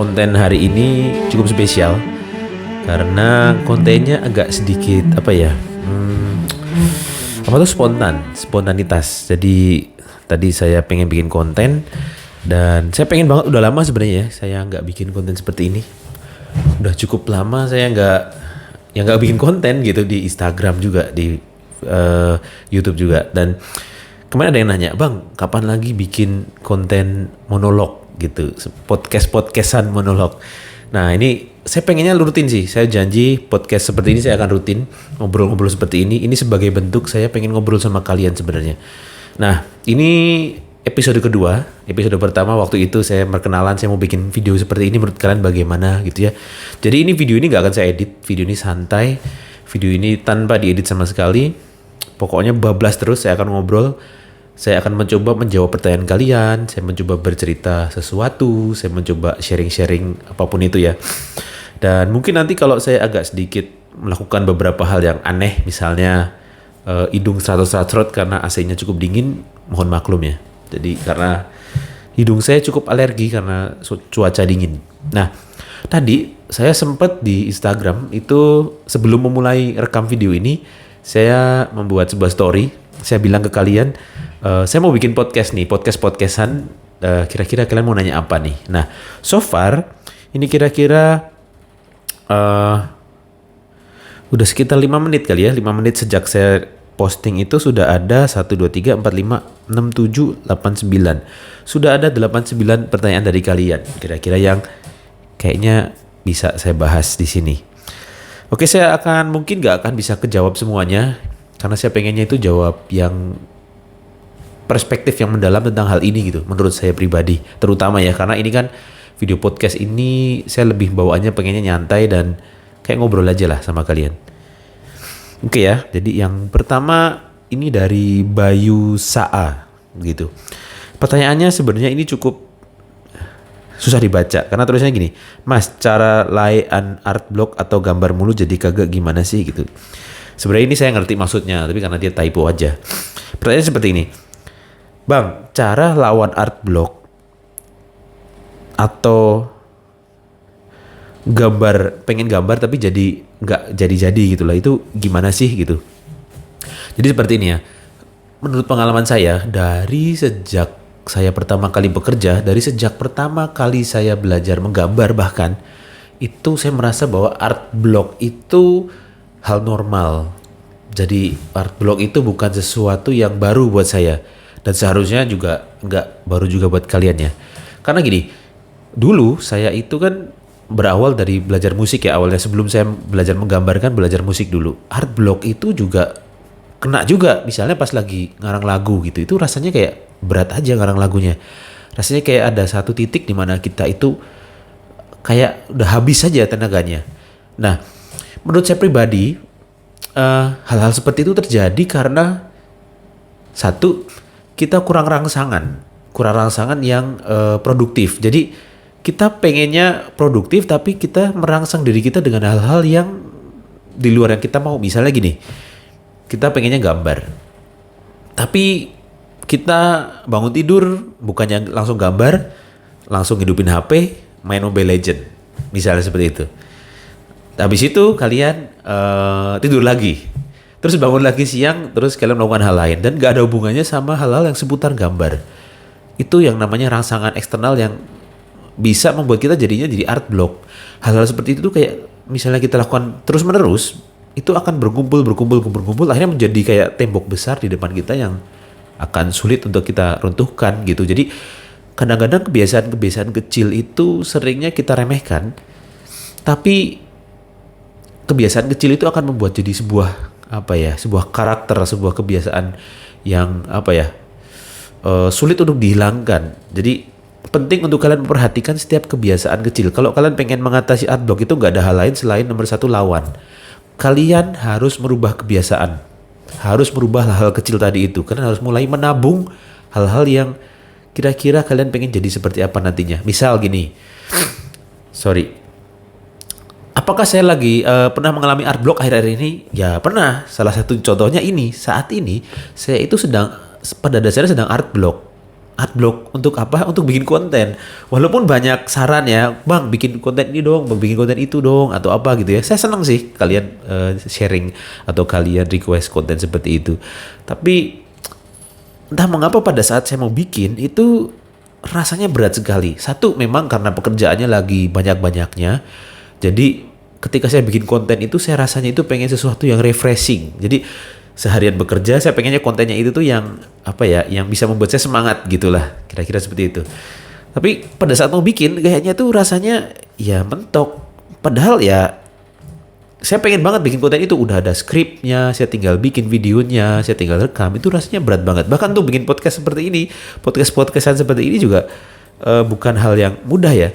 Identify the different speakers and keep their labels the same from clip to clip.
Speaker 1: konten hari ini cukup spesial karena kontennya agak sedikit spontanitas. Jadi tadi saya pengen bikin konten dan saya pengen banget, udah lama sebenarnya saya nggak bikin konten seperti ini. Udah cukup lama saya nggak bikin konten gitu di Instagram juga, di YouTube juga. Dan kemarin ada yang nanya, "Bang, kapan lagi bikin konten monolog gitu, podcastan monolog?" Nah ini saya pengennya rutin sih. Saya janji podcast seperti ini saya akan rutin ngobrol-ngobrol seperti ini. Ini sebagai bentuk saya pengen ngobrol sama kalian sebenarnya. Nah ini episode kedua. Episode pertama waktu itu saya perkenalan, saya mau bikin video seperti ini, menurut kalian bagaimana gitu ya. Jadi ini video ini gak akan saya edit. Video ini santai. Video ini tanpa diedit sama sekali. Pokoknya bablas terus, saya akan ngobrol. Saya akan mencoba menjawab pertanyaan kalian. Saya mencoba bercerita sesuatu. Saya mencoba sharing-sharing apapun itu ya. Dan mungkin nanti kalau saya agak sedikit melakukan beberapa hal yang aneh, misalnya hidung seratot-seratot karena AC-nya cukup dingin, mohon maklum ya. Jadi karena hidung saya cukup alergi karena cuaca dingin. Nah, tadi saya sempat di Instagram itu sebelum memulai rekam video ini, saya membuat sebuah story. Saya bilang ke kalian, saya mau bikin podcast nih, podcastan. Kira-kira kalian mau nanya apa nih? Nah, so far ini kira-kira udah sekitar 5 menit kali ya. 5 menit sejak saya posting itu sudah ada 1, 2, 3, 4, 5, 6, 7, 8, 9. Sudah ada 89 pertanyaan dari kalian. Kira-kira yang kayaknya bisa saya bahas di sini. Oke, saya mungkin gak akan bisa kejawab semuanya. Karena saya pengennya itu jawab yang perspektif yang mendalam tentang hal ini gitu. Menurut saya pribadi. Terutama ya, karena ini kan video podcast ini saya lebih bawaannya pengennya nyantai dan kayak ngobrol aja lah sama kalian. Oke ya, jadi yang pertama ini dari Bayu Saa gitu. Pertanyaannya sebenarnya ini cukup susah dibaca karena tulisannya gini, "Mas, cara layan art block atau gambar mulu jadi kagak gimana sih?" gitu. Sebenarnya ini saya ngerti maksudnya, tapi karena dia typo aja. Pertanyaannya seperti ini, "Bang, cara lawan art block atau pengen gambar tapi jadi nggak jadi gitulah, itu gimana sih gitu?" Jadi seperti ini ya, menurut pengalaman saya dari sejak saya pertama kali bekerja, dari sejak pertama kali saya belajar menggambar bahkan, itu saya merasa bahwa art block itu hal normal. Jadi art block itu bukan sesuatu yang baru buat saya, dan seharusnya juga nggak baru juga buat kalian ya. Karena gini, dulu saya itu kan berawal dari belajar musik ya awalnya. Sebelum saya belajar menggambarkan, belajar musik dulu. Art block itu juga kena juga, misalnya pas lagi ngarang lagu gitu, itu rasanya kayak berat aja ngarang lagunya. Rasanya kayak ada satu titik di mana kita itu kayak udah habis aja tenaganya. Nah, menurut saya pribadi, hal-hal seperti itu terjadi karena satu, kita kurang rangsangan yang produktif. Jadi kita pengennya produktif tapi kita merangsang diri kita dengan hal-hal yang di luar yang kita mau. Misalnya gini, kita pengennya gambar, tapi kita bangun tidur bukannya langsung gambar, langsung hidupin HP, main Mobile Legend, misalnya seperti itu. Habis itu kalian tidur lagi, terus bangun lagi siang, terus kalian melakukan hal lain dan gak ada hubungannya sama hal-hal yang seputar gambar. Itu yang namanya rangsangan eksternal yang bisa membuat kita jadinya jadi art block. Hal-hal seperti itu tuh kayak misalnya kita lakukan terus-menerus, itu akan berkumpul, akhirnya menjadi kayak tembok besar di depan kita yang akan sulit untuk kita runtuhkan gitu. Jadi kadang-kadang kebiasaan kecil itu seringnya kita remehkan, tapi kebiasaan kecil itu akan membuat jadi sebuah karakter, sebuah kebiasaan yang sulit untuk dihilangkan. Jadi penting untuk kalian memperhatikan setiap kebiasaan kecil. Kalau kalian pengen mengatasi art block itu gak ada hal lain selain nomor satu, lawan. Kalian harus merubah kebiasaan, harus merubah hal-hal kecil tadi itu. Kalian harus mulai menabung hal-hal yang kira-kira kalian pengen jadi seperti apa nantinya. Misal gini, apakah saya lagi pernah mengalami art block akhir-akhir ini? Ya pernah. Salah satu contohnya ini, saat ini saya itu pada dasarnya sedang art block. art blog untuk apa? Untuk bikin konten. Walaupun banyak saran ya, bang bikin konten ini dong, bang bikin konten itu dong, atau apa gitu ya. Saya senang sih kalian sharing atau kalian request konten seperti itu. Tapi entah mengapa pada saat saya mau bikin itu rasanya berat sekali. Satu, memang karena pekerjaannya lagi banyak-banyaknya. Jadi ketika saya bikin konten itu saya rasanya itu pengen sesuatu yang refreshing. Jadi seharian bekerja saya pengennya kontennya itu tuh yang apa ya, yang bisa membuat saya semangat gitulah, kira-kira seperti itu. Tapi pada saat mau bikin kayaknya tuh rasanya ya mentok. Padahal ya saya pengen banget bikin konten itu, udah ada skripnya, saya tinggal bikin videonya, saya tinggal rekam. Itu rasanya berat banget. Bahkan tuh bikin podcast seperti ini, podcastan seperti ini juga bukan hal yang mudah ya.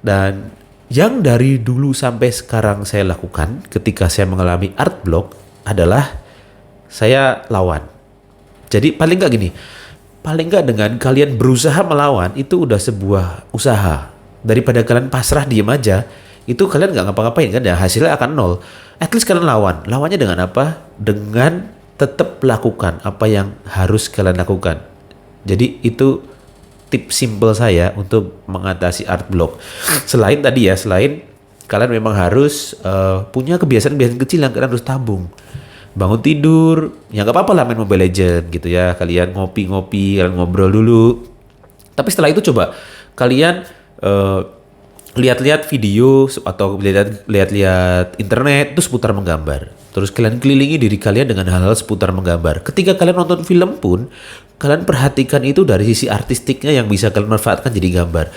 Speaker 1: Dan yang dari dulu sampai sekarang saya lakukan ketika saya mengalami art block adalah saya lawan. Jadi paling nggak gini, paling nggak dengan kalian berusaha melawan itu udah sebuah usaha. Daripada kalian pasrah diem aja, itu kalian nggak ngapa-ngapain kan ya, hasilnya akan nol. At least kalian lawan. Lawannya dengan apa? Dengan tetap lakukan apa yang harus kalian lakukan. Jadi itu tips simple saya untuk mengatasi art block. Selain tadi ya, selain kalian memang harus punya kebiasaan-kebiasaan kecil yang kalian harus tabung. Bangun tidur, ya nggak apa-apa lah main Mobile Legends gitu ya. Kalian ngopi-ngopi, kalian ngobrol dulu. Tapi setelah itu coba kalian lihat-lihat video atau lihat-lihat internet itu seputar menggambar. Terus kalian kelilingi diri kalian dengan hal-hal seputar menggambar. Ketika kalian nonton film pun, kalian perhatikan itu dari sisi artistiknya yang bisa kalian manfaatkan jadi gambar.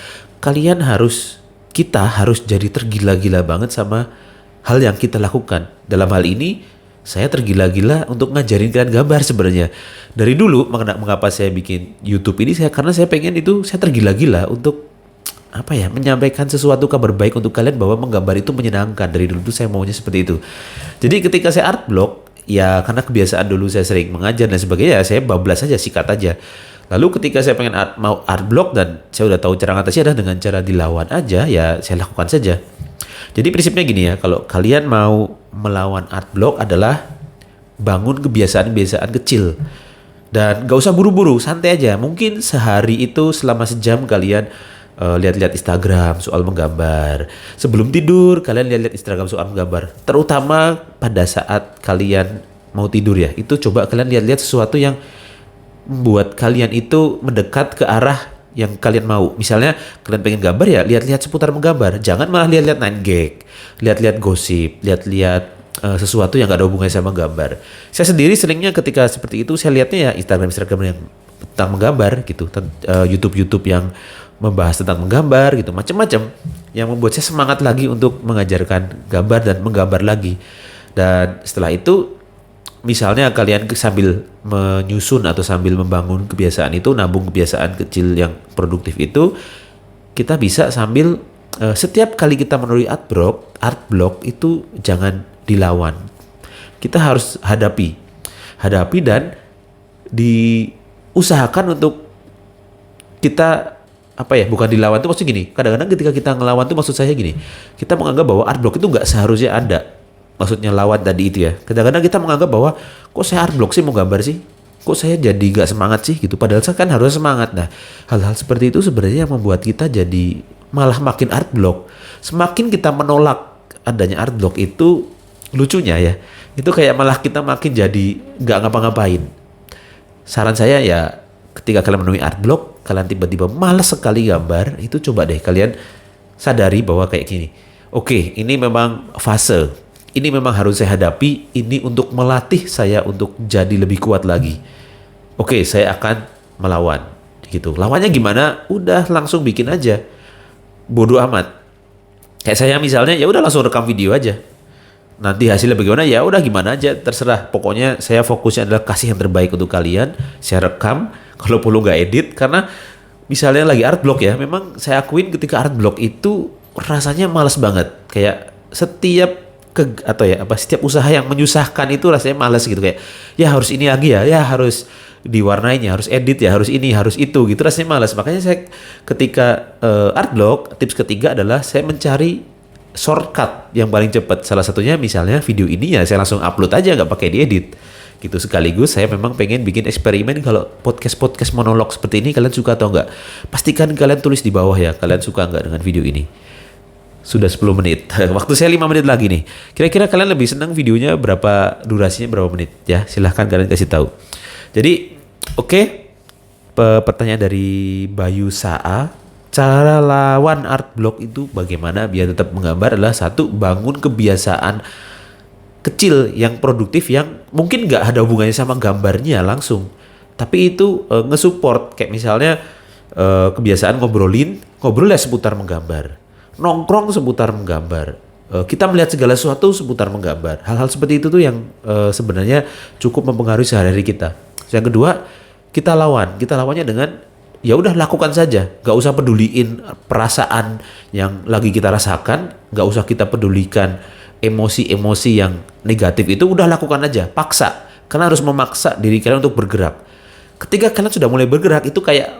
Speaker 1: Kita harus jadi tergila-gila banget sama hal yang kita lakukan. Dalam hal ini, saya tergila-gila untuk ngajarin kalian gambar sebenarnya. Dari dulu, mengapa saya bikin YouTube ini, karena saya pengen itu, saya tergila-gila untuk apa ya, menyampaikan sesuatu kabar baik untuk kalian bahwa menggambar itu menyenangkan. Dari dulu tuh saya maunya seperti itu. Jadi ketika saya art block, ya karena kebiasaan dulu saya sering mengajar dan sebagainya, saya bablas aja, sikat aja. Lalu ketika saya pengen mau art block dan saya udah tahu cara ngatasi adalah dengan cara dilawan aja, ya saya lakukan saja. Jadi prinsipnya gini ya, kalau kalian mau melawan art block adalah bangun kebiasaan-kebiasaan kecil. Dan gak usah buru-buru, santai aja. Mungkin sehari itu selama sejam kalian lihat-lihat Instagram soal menggambar. Sebelum tidur kalian lihat-lihat Instagram soal menggambar. Terutama pada saat kalian mau tidur ya, itu coba kalian lihat-lihat sesuatu yang membuat kalian itu mendekat ke arah yang kalian mau. Misalnya kalian pengen gambar ya, lihat-lihat seputar menggambar. Jangan malah lihat-lihat 9gag, lihat-lihat gosip, lihat-lihat sesuatu yang gak ada hubungannya sama gambar. Saya sendiri seringnya ketika seperti itu saya lihatnya ya Instagram yang tentang menggambar gitu, YouTube yang membahas tentang menggambar gitu, macam-macam yang membuat saya semangat lagi untuk mengajarkan gambar dan menggambar lagi. Dan setelah itu misalnya kalian sambil menyusun atau sambil membangun kebiasaan itu, nabung kebiasaan kecil yang produktif itu, kita bisa sambil setiap kali kita melalui art block itu jangan dilawan. Kita harus hadapi dan diusahakan untuk kita apa ya, bukan dilawan tuh maksudnya gini. Kadang-kadang ketika kita ngelawan tuh maksud saya gini, kita menganggap bahwa art block itu nggak seharusnya ada. Maksudnya lawan tadi itu ya. Kadang-kadang kita menganggap bahwa kok saya art block sih mau gambar sih? Kok saya jadi gak semangat sih gitu? Padahal saya kan harus semangat. Nah, hal-hal seperti itu sebenarnya yang membuat kita jadi malah makin art block. Semakin kita menolak adanya art block itu, lucunya ya, itu kayak malah kita makin jadi gak ngapa-ngapain. Saran saya ya, ketika kalian menemui art block, kalian tiba-tiba malas sekali gambar, itu coba deh kalian sadari bahwa kayak gini. Oke, ini memang fase. Ini memang harus saya hadapi, ini untuk melatih saya untuk jadi lebih kuat lagi. Oke, saya akan melawan gitu. Lawannya gimana? Udah langsung bikin aja. Bodoh amat. Kayak saya misalnya, ya udah langsung rekam video aja. Nanti hasilnya bagaimana? Ya udah gimana aja, terserah. Pokoknya saya fokusnya adalah kasih yang terbaik untuk kalian. Saya rekam, kalau perlu nggak edit, karena misalnya lagi art block ya, memang saya akuin ketika art block itu rasanya males banget. Kayak setiap setiap usaha yang menyusahkan itu rasanya malas gitu, kayak ya harus ini lagi ya harus diwarnainya, harus edit ya, harus ini, harus itu gitu, rasanya malas. Makanya saya ketika art block, tips ketiga adalah saya mencari shortcut yang paling cepat. Salah satunya misalnya video ini ya saya langsung upload aja, nggak pakai diedit. gitu. Sekaligus saya memang pengen bikin eksperimen kalau podcast monolog seperti ini kalian suka atau enggak. Pastikan kalian tulis di bawah ya, kalian suka enggak dengan video ini. Sudah 10 menit. Waktu saya 5 menit lagi nih. Kira-kira kalian lebih senang videonya berapa, durasinya berapa menit ya? Silahkan kalian kasih tahu. Jadi, oke. Pertanyaan dari Bayu Saa. Cara lawan art block itu bagaimana biar tetap menggambar adalah satu, bangun kebiasaan kecil yang produktif yang mungkin nggak ada hubungannya sama gambarnya langsung. Tapi itu nge-support. Kayak misalnya kebiasaan ngobrol ya seputar menggambar. Nongkrong seputar menggambar. Kita melihat segala sesuatu seputar menggambar. Hal-hal seperti itu tuh yang sebenarnya cukup mempengaruhi sehari-hari kita. Yang kedua, kita lawannya dengan ya udah lakukan saja, nggak usah peduliin perasaan yang lagi kita rasakan, nggak usah kita pedulikan emosi-emosi yang negatif itu, udah lakukan aja, paksa. Kalian harus memaksa diri kalian untuk bergerak. Ketika kalian sudah mulai bergerak itu kayak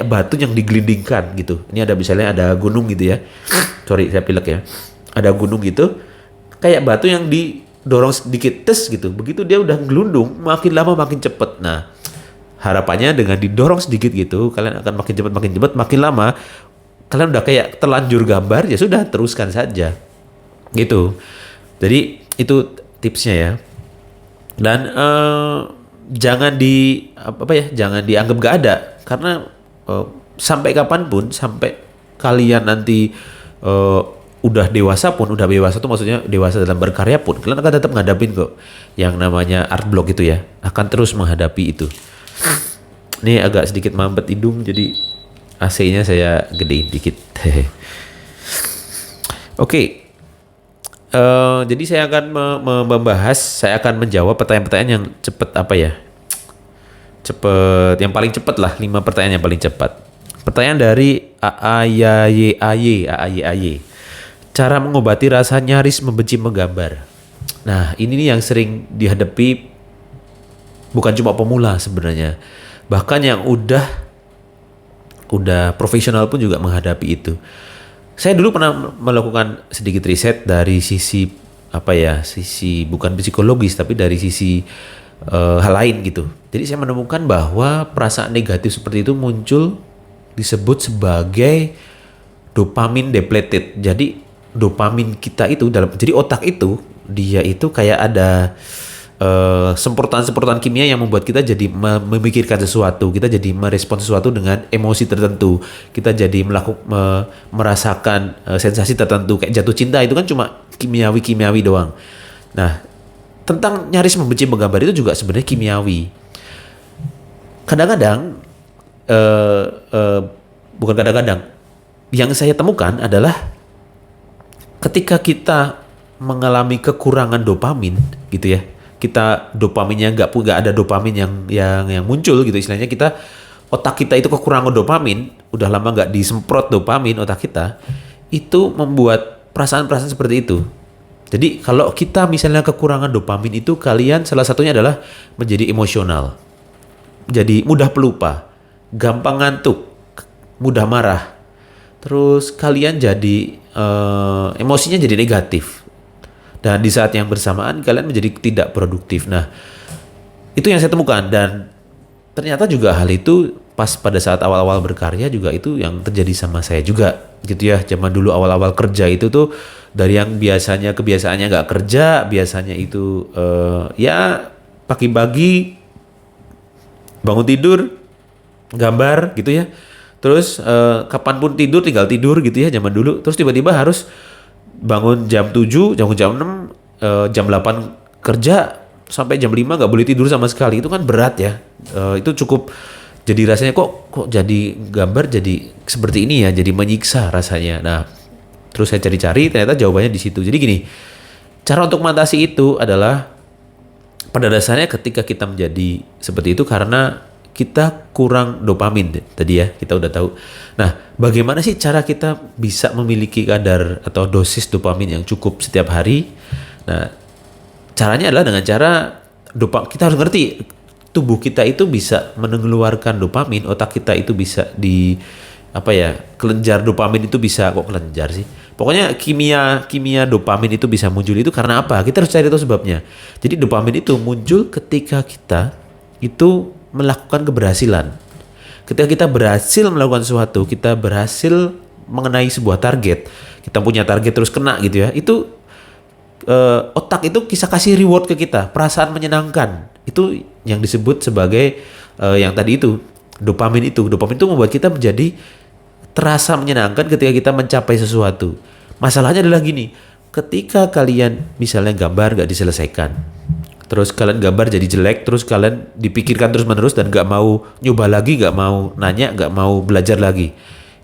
Speaker 1: batu yang digelindingkan gitu. Ini ada misalnya ada gunung gitu ya, sorry saya pilek ya, ada gunung gitu, kayak batu yang didorong sedikit tes gitu, begitu dia udah gelundung, makin lama makin cepet. Nah, harapannya dengan didorong sedikit gitu, kalian akan makin cepat, makin lama kalian udah kayak terlanjur gambar, ya sudah teruskan saja, gitu. Jadi itu tipsnya ya. Dan jangan jangan dianggap gak ada, karena sampai kapanpun, sampai kalian nanti udah dewasa tuh maksudnya dewasa dalam berkarya pun, kalian akan tetap ngadapin kok yang namanya art block itu ya, akan terus menghadapi itu. Ini agak sedikit mampet hidung, jadi AC-nya saya gedein dikit. Oke. Jadi saya akan saya akan menjawab pertanyaan-pertanyaan yang cepat yang paling cepat lah, 5 pertanyaan yang paling cepat. Pertanyaan dari AAYAY. Cara mengobati rasa nyaris membenci menggambar. Nah, ini nih yang sering dihadapi bukan cuma pemula sebenarnya. Bahkan yang udah profesional pun juga menghadapi itu. Saya dulu pernah melakukan sedikit riset dari sisi sisi bukan psikologis tapi dari sisi hal lain gitu. Jadi saya menemukan bahwa perasaan negatif seperti itu muncul disebut sebagai dopamin depleted. Jadi dopamin kita itu jadi otak itu dia itu kayak ada semprotan-semprotan kimia yang membuat kita jadi memikirkan sesuatu, kita jadi merespon sesuatu dengan emosi tertentu, kita jadi merasakan sensasi tertentu kayak jatuh cinta, itu kan cuma kimiawi doang. Nah, tentang nyaris membenci menggambar itu juga sebenarnya kimiawi. Kadang-kadang bukan kadang-kadang, yang saya temukan adalah ketika kita mengalami kekurangan dopamin gitu ya, kita dopaminnya nggak ada dopamin yang muncul gitu, istilahnya otak kita itu kekurangan dopamin, udah lama nggak disemprot dopamin otak kita, itu membuat perasaan-perasaan seperti itu. Jadi kalau kita misalnya kekurangan dopamin itu, kalian salah satunya adalah menjadi emosional, jadi mudah pelupa, gampang ngantuk, mudah marah, terus kalian jadi emosinya jadi negatif. Dan di saat yang bersamaan kalian menjadi tidak produktif. Nah, itu yang saya temukan, dan ternyata juga hal itu pas pada saat awal-awal berkarya juga itu yang terjadi sama saya juga gitu ya. Zaman dulu awal-awal kerja itu tuh dari yang biasanya kebiasaannya nggak kerja, biasanya itu ya pagi-pagi bangun tidur gambar gitu ya. Terus kapanpun tidur tinggal tidur gitu ya zaman dulu. Terus tiba-tiba harus bangun jam 7, jam 6, jam 8 kerja, sampai jam 5 nggak boleh tidur sama sekali. Itu kan berat ya. Itu cukup jadi rasanya kok jadi gambar jadi seperti ini ya, jadi menyiksa rasanya. Nah, terus saya cari-cari, ternyata jawabannya di situ. Jadi gini, cara untuk mengatasi itu adalah pada dasarnya ketika kita menjadi seperti itu karena kita kurang dopamin tadi ya, kita udah tahu. Nah, bagaimana sih cara kita bisa memiliki kadar atau dosis dopamin yang cukup setiap hari? Nah, caranya adalah dengan cara kita harus ngerti tubuh kita itu bisa mengeluarkan dopamin, otak kita itu bisa apa ya, kelenjar dopamin itu bisa, kok kelenjar sih, pokoknya kimia dopamin itu bisa muncul itu karena apa, kita harus cari tahu sebabnya. Jadi dopamin itu muncul ketika kita itu melakukan keberhasilan. Ketika kita berhasil melakukan sesuatu, kita berhasil mengenai sebuah target, kita punya target terus kena gitu ya, itu otak itu bisa kasih reward ke kita, perasaan menyenangkan. Itu yang disebut sebagai yang tadi itu, dopamin itu. Dopamin itu membuat kita menjadi terasa menyenangkan ketika kita mencapai sesuatu. Masalahnya adalah gini, ketika kalian misalnya gambar gak diselesaikan, terus kalian gambar jadi jelek, terus kalian dipikirkan terus menerus dan gak mau nyoba lagi, gak mau nanya, gak mau belajar lagi.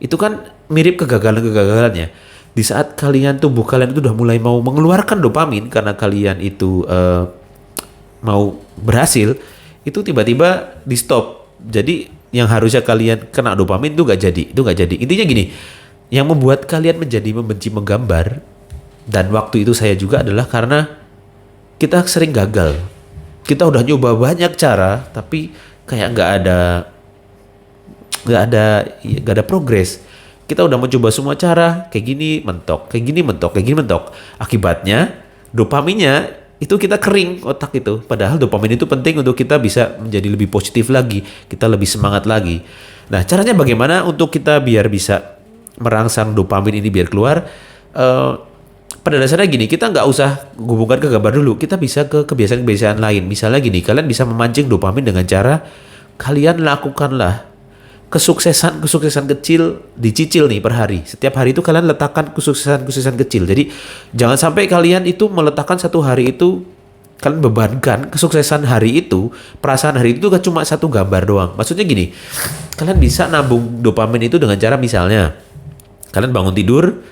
Speaker 1: Itu kan mirip kegagalan-kegagalannya. Di saat kalian, tubuh kalian itu udah mulai mau mengeluarkan dopamin karena kalian itu mau berhasil, itu tiba-tiba di stop. Jadi yang harusnya kalian kena dopamin itu gak jadi. Intinya gini, yang membuat kalian menjadi membenci menggambar, dan waktu itu saya juga adalah karena kita sering gagal. Kita udah nyoba banyak cara, tapi kayak nggak ada progres. Kita udah mencoba semua cara, kayak gini mentok, kayak gini mentok, kayak gini mentok. Akibatnya dopaminnya itu kita kering otak itu. Padahal dopamin itu penting untuk kita bisa menjadi lebih positif lagi, kita lebih semangat lagi. Nah, caranya bagaimana untuk kita biar bisa merangsang dopamin ini biar keluar? Pada dasarnya gini, kita nggak usah hubungkan ke gambar dulu, kita bisa ke kebiasaan-kebiasaan lain. Misalnya gini, kalian bisa memancing dopamin dengan cara kalian lakukanlah kesuksesan kecil, dicicil nih per hari. Setiap hari itu kalian letakkan kesuksesan kecil. Jadi jangan sampai kalian itu meletakkan satu hari itu, kalian bebankan kesuksesan hari itu, perasaan hari itu kan cuma satu gambar doang. Maksudnya gini, kalian bisa nabung dopamin itu dengan cara misalnya, kalian bangun tidur,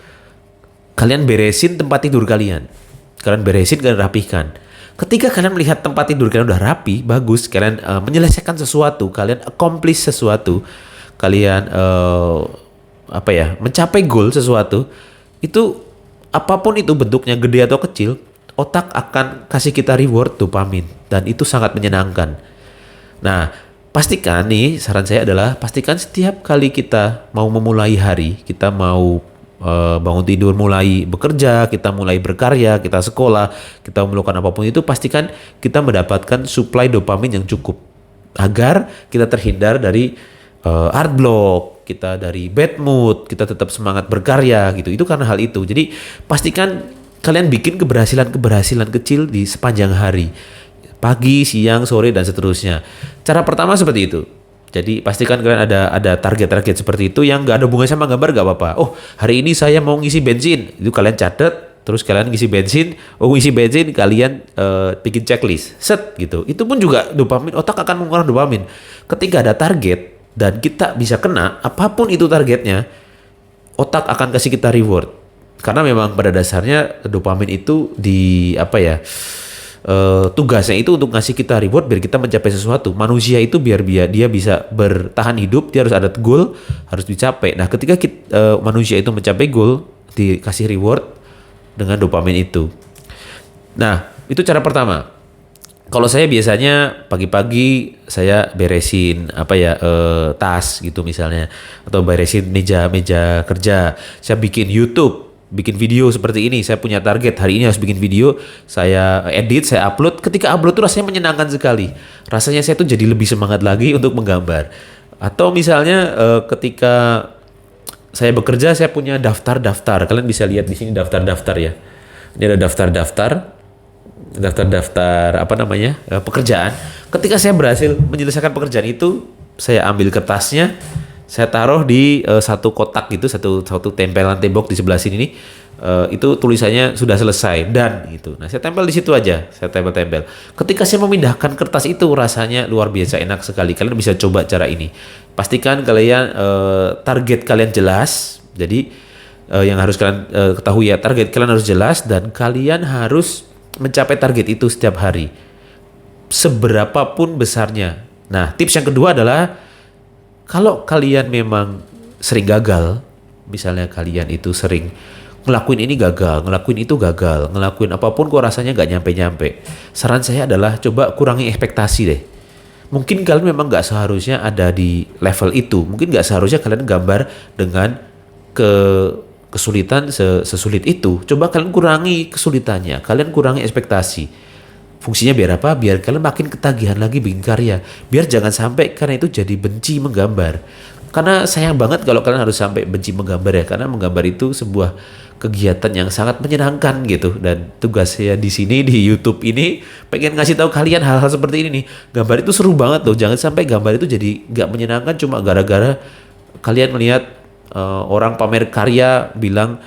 Speaker 1: kalian beresin tempat tidur kalian. Kalian beresin, kalian rapihkan. Ketika kalian melihat tempat tidur kalian udah rapi, bagus, kalian menyelesaikan sesuatu, kalian accomplish sesuatu, kalian mencapai goal sesuatu, itu apapun itu bentuknya, gede atau kecil, otak akan kasih kita reward dopamin, dan itu sangat menyenangkan. Nah, pastikan nih, saran saya adalah pastikan setiap kali kita mau memulai hari, kita mau bangun tidur, mulai bekerja, kita mulai berkarya, kita sekolah, kita melakukan apapun itu, pastikan kita mendapatkan suplai dopamin yang cukup agar kita terhindar dari art block, kita dari bad mood, kita tetap semangat berkarya gitu. Itu karena hal itu. Jadi pastikan kalian bikin keberhasilan kecil di sepanjang hari, pagi, siang, sore, dan seterusnya. Cara pertama seperti itu. Jadi pastikan kalian ada target-target seperti itu yang nggak ada hubungannya sama gambar, nggak apa-apa. Oh, hari ini saya mau ngisi bensin, itu kalian catat, terus kalian ngisi bensin. Oh, ngisi bensin kalian bikin checklist, set gitu. Itu pun juga dopamin, otak akan mengeluarkan dopamin. Ketika ada target dan kita bisa kena, apapun itu targetnya, otak akan kasih kita reward. Karena memang pada dasarnya dopamin itu tugasnya itu untuk ngasih kita reward biar kita mencapai sesuatu. Manusia itu biar dia bisa bertahan hidup, dia harus ada goal, harus dicapai. Nah, ketika manusia itu mencapai goal, dikasih reward dengan dopamin itu. Nah, itu cara pertama. Kalau saya biasanya pagi-pagi saya beresin tas gitu misalnya, atau beresin meja kerja. Saya bikin YouTube, bikin video seperti ini. Saya punya target hari ini harus bikin video, saya edit, saya upload. Ketika upload tuh rasanya menyenangkan sekali. Rasanya saya tuh jadi lebih semangat lagi untuk menggambar. Atau misalnya ketika saya bekerja, saya punya daftar-daftar. Kalian bisa lihat di sini daftar-daftar ya. Ini ada daftar-daftar pekerjaan. Ketika saya berhasil menyelesaikan pekerjaan itu, saya ambil kertasnya, saya taruh di satu kotak gitu, satu tempelan tembok di sebelah sini nih. Itu tulisannya sudah selesai dan gitu. Nah, saya tempel di situ aja, saya tempel. Ketika saya memindahkan kertas itu, rasanya luar biasa enak sekali. Kalian bisa coba cara ini. Pastikan kalian target kalian jelas. Jadi yang harus kalian ketahui ya, target kalian harus jelas dan kalian harus mencapai target itu setiap hari, seberapapun besarnya. Nah, tips yang kedua adalah kalau kalian memang sering gagal, misalnya kalian itu sering ngelakuin ini gagal, ngelakuin itu gagal, ngelakuin apapun kok rasanya gak nyampe-nyampe. Saran saya adalah coba kurangi ekspektasi deh. mungkin kalian memang nggak seharusnya ada di level itu. Mungkin nggak seharusnya kalian gambar dengan kesulitan sesulit itu. Coba kalian kurangi kesulitannya, kalian kurangi ekspektasi. Fungsinya biar apa? Biar kalian makin ketagihan lagi bikin karya. Biar jangan sampai karena itu jadi benci menggambar. Karena sayang banget kalau kalian harus sampai benci menggambar ya. Karena menggambar itu sebuah kegiatan yang sangat menyenangkan gitu. Dan tugas saya di sini di YouTube ini pengen ngasih tahu kalian hal-hal seperti ini nih. Gambar itu seru banget loh. Jangan sampai gambar itu jadi nggak menyenangkan cuma gara-gara kalian melihat orang pamer karya bilang,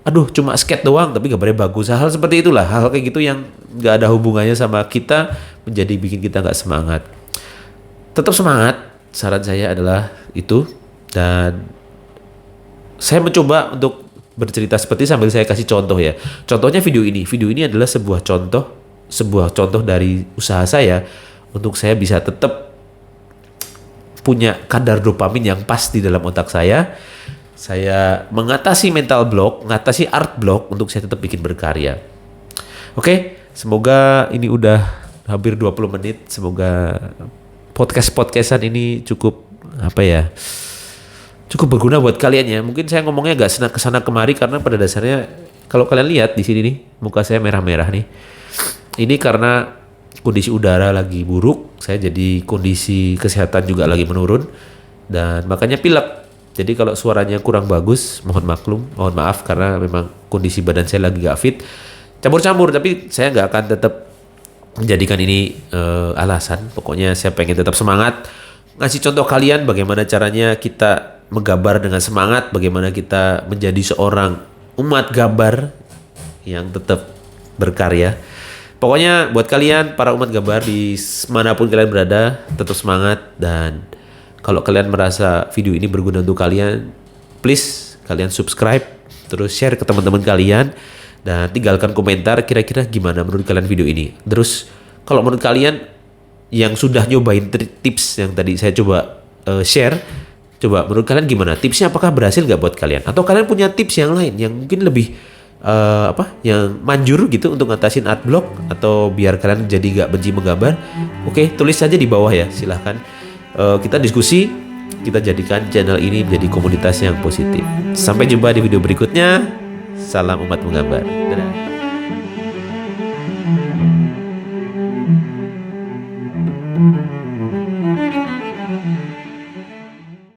Speaker 1: aduh cuma skate doang tapi gambarnya bagus. Hal seperti itulah, hal kayak gitu yang nggak ada hubungannya sama kita menjadi bikin kita nggak semangat. Tetap semangat, saran saya adalah itu. Dan saya mencoba untuk bercerita seperti sambil saya kasih contoh ya. Contohnya video ini adalah sebuah contoh dari usaha saya untuk saya bisa tetap punya kadar dopamin yang pas di dalam otak saya. Saya mengatasi mental block, mengatasi art block untuk saya tetap bikin berkarya. Oke, semoga ini udah hampir 20 menit. Semoga podcastan ini cukup cukup berguna buat kalian ya. Mungkin saya ngomongnya agak kesana kemari karena pada dasarnya kalau kalian lihat di sini nih, muka saya merah-merah nih. Ini karena kondisi udara lagi buruk, saya jadi kondisi kesehatan juga lagi menurun dan makanya pilek. Jadi kalau suaranya kurang bagus, mohon maaf karena memang kondisi badan saya lagi gak fit. Campur-campur, tapi saya gak akan tetap menjadikan ini alasan. Pokoknya saya pengen tetap semangat, ngasih contoh kalian bagaimana caranya kita menggambar dengan semangat, bagaimana kita menjadi seorang umat gambar yang tetap berkarya. Pokoknya buat kalian para umat gambar di manapun kalian berada, tetap semangat. Dan kalau kalian merasa video ini berguna untuk kalian, please kalian subscribe, terus share ke teman-teman kalian, dan tinggalkan komentar kira-kira gimana menurut kalian video ini. Terus kalau menurut kalian yang sudah nyobain tips yang tadi saya coba share, coba menurut kalian gimana? Tipsnya apakah berhasil gak buat kalian? Atau kalian punya tips yang lain yang mungkin lebih yang manjur gitu untuk ngatasin art block atau biar kalian jadi gak benci menggambar? Oke, tulis saja di bawah ya, silahkan. Kita diskusi, kita jadikan channel ini menjadi komunitas yang positif. Sampai jumpa di video berikutnya. Salam umat menggambar. Dadah.